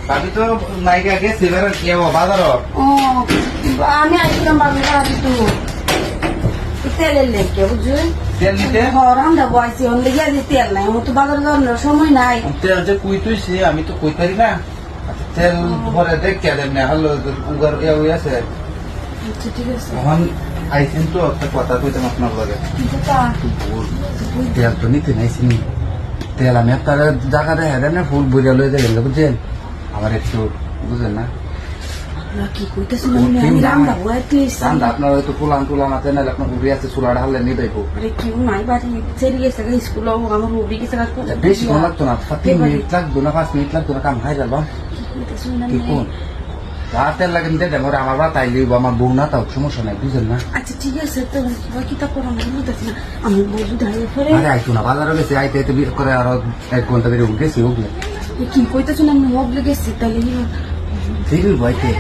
ভাবি তো নাইকা গেছে এবার কি হবো বাজার আমি আসলাম বাবু তো তেলের লেগে বুঝলি তেল নিতে আমরা বয়সি অন্য গিয়ে তেল নাই আমার তো বাজার যাওয়ার সময় নাই তেল যে কুই তুইছি আমি তো কই পারি না তেল পরে দেখে দেন না হলো উগার ইয়ে আছে আচ্ছা ঠিক আছে এখন আইসেন তো একটা কথা কইতাম আপনার লগে তেল তো নিতে নাইছি তেল আমি আপনার জায়গা দেখা দেন না ফুল বুঝা লয়ে যাবেন বুঝছেন আমার একটু বুঝলেন না কি কইতেছেন আমি রান্না বয়াইতেছি আপনার হয়তো ফুলান টুলান আছে না আপনার উড়ি আছে চুলাটা হালে নিয়ে যাইবো আরে কেউ নাই বাড়ি ছেড়ে গেছে স্কুল আমার উড়ি গেছে বেশি মনে লাগতো না 3 মিনিট লাগতো না 5 মিনিট লাগতো না কাম হাই যাবো কি কোন তেল লাগে নিতে দেবো আমার বা তাই লইব আমার বউ না তাও সমস্যা নাই বুঝলেন না আচ্ছা ঠিক আছে তো বাকি তা পড়া আমি বুঝতেছি না আমি বলবো দাঁড়িয়ে পরে আরে আইতো না বাজারে গেছে আইতে আইতে বিয়ে করে আরো 1 ঘন্টা ধরে গেছি উঠলে কি কইতেছেন আমি হবলে গেছি তাহলে ঠিক বইতে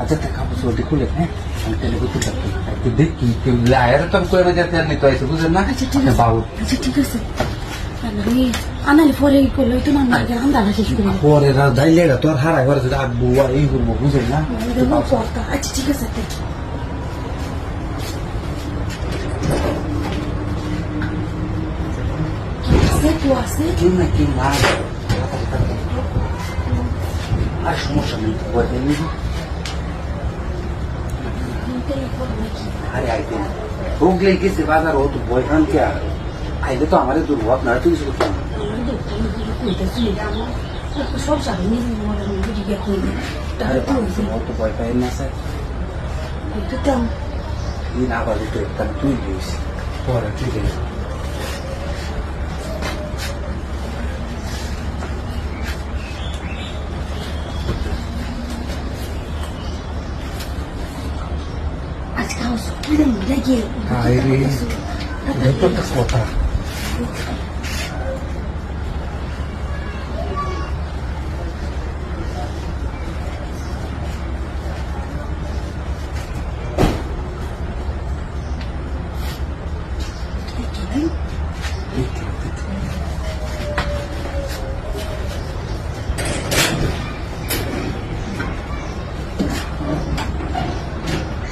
আচ্ছা তা কাপড় চোরটি খুলে হ্যাঁ আমি তেলে করতে পারতাম একটু দেখি কেউ আয়ারে তো করে যে তেল নিতে হয়েছে বুঝলেন না আচ্ছা ঠিক আছে বাবু আচ্ছা ঠিক আছে আনালে পরে করলে তো না আমরা শেষ করি পরে দাইলে তোর হারা ঘরে যদি আব্বু আর এই করবো বুঝলেন না আচ্ছা ঠিক আছে কেউ না কেউ না আর সমস্যা নেই আরে আইতে রোগলে গেছে বাজার ও তো বয়খান কে আইলে তো আমাদের দুর্ভ আপনারা তুমি শুধু সব জানি তো ভয় পাই না স্যার না পারলে তো একটা তুই দিস পরে ঠিক আছে কথা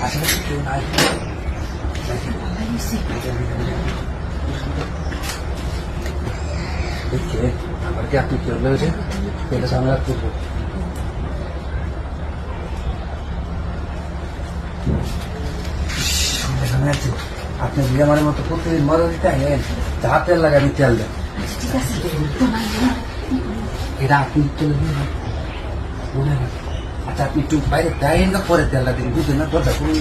আশেপাশে কেউ নাই আবার কি আপনি কেউ রয়েছে এটা ঝামেলা করবো আপনি বিয়ে আমার মতো প্রতিদিন মজা দিতে হেন যা তেল লাগে আমি তেল দেন এটা আপনি তেল আচ্ছা আপনি একটু বাইরে দেয় না পরে তেলটা দিন বুঝলেন না দরজা করুন